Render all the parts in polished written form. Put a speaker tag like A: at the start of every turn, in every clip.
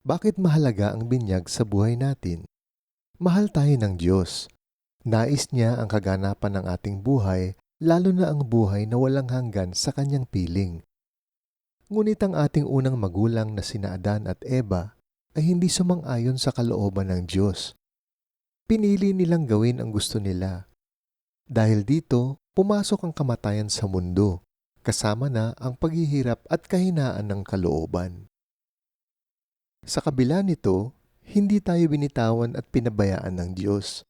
A: Bakit mahalaga ang binyag sa buhay natin? Mahal tayo ng Diyos. Nais niya ang kaganapan ng ating buhay, lalo na ang buhay na walang hanggan sa kanyang piling. Ngunit ang ating unang magulang na sina Adan at Eva ay hindi sumang-ayon sa kalooban ng Diyos. Pinili nilang gawin ang gusto nila. Dahil dito, pumasok ang kamatayan sa mundo, kasama na ang paghihirap at kahinaan ng kalooban. Sa kabila nito, hindi tayo binitawan at pinabayaan ng Diyos.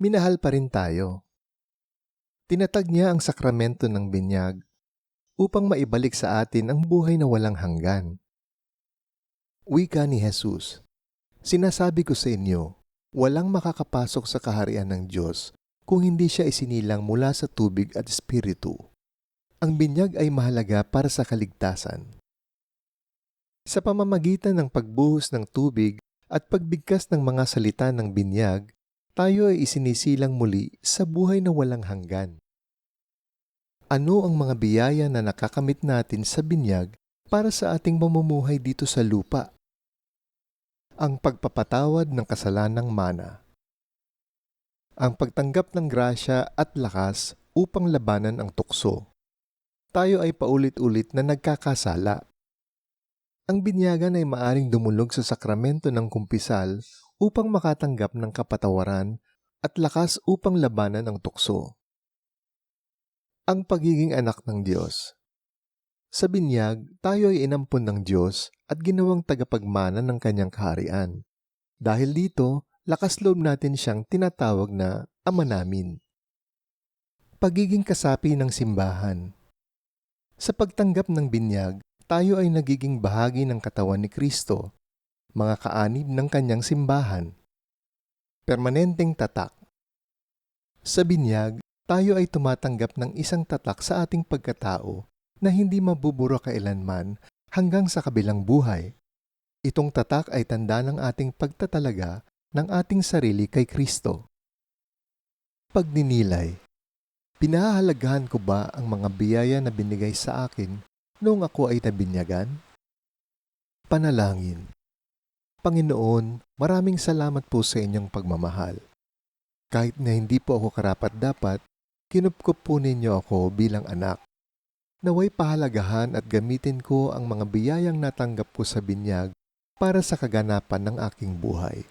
A: Minahal pa rin tayo. Tinatag niya ang sakramento ng binyag upang maibalik sa atin ang buhay na walang hanggan. Wika ni Jesus, "Sinasabi ko sa inyo, walang makakapasok sa kaharian ng Diyos kung hindi siya isinilang mula sa tubig at espiritu." Ang binyag ay mahalaga para sa kaligtasan. Sa pamamagitan ng pagbuhos ng tubig at pagbigkas ng mga salita ng binyag, tayo ay isinisilang muli sa buhay na walang hanggan. Ano ang mga biyaya na nakakamit natin sa binyag para sa ating mamumuhay dito sa lupa? Ang pagpapatawad ng kasalanang mana. Ang pagtanggap ng grasya at lakas upang labanan ang tukso. Tayo ay paulit-ulit na nagkakasala. Ang binyagan ay maaring dumulog sa sakramento ng kumpisal upang makatanggap ng kapatawaran at lakas upang labanan ang tukso. Ang pagiging anak ng Diyos. Sa binyag, tayo ay inampon ng Diyos at ginawang tagapagmana ng kanyang kaharian. Dahil dito, lakas loob natin siyang tinatawag na Ama namin. Pagiging kasapi ng simbahan. Sa pagtanggap ng binyag, tayo ay nagiging bahagi ng katawan ni Kristo, mga kaanib ng kanyang simbahan. Permanenteng tatak. Sa binyag, tayo ay tumatanggap ng isang tatak sa ating pagkatao na hindi mabubura kailanman hanggang sa kabilang buhay. Itong tatak ay tanda ng ating pagtatalaga ng ating sarili kay Kristo. Pagninilay. Pinahahalagahan ko ba ang mga biyaya na binigay sa akin noong ako ay nabinyagan? Panalangin. Panginoon, maraming salamat po sa inyong pagmamahal. Kahit na hindi po ako karapat-dapat, kinupkup po ninyo ako bilang anak. Naway pahalagahan at gamitin ko ang mga biyayang natanggap ko sa binyag para sa kaganapan ng aking buhay.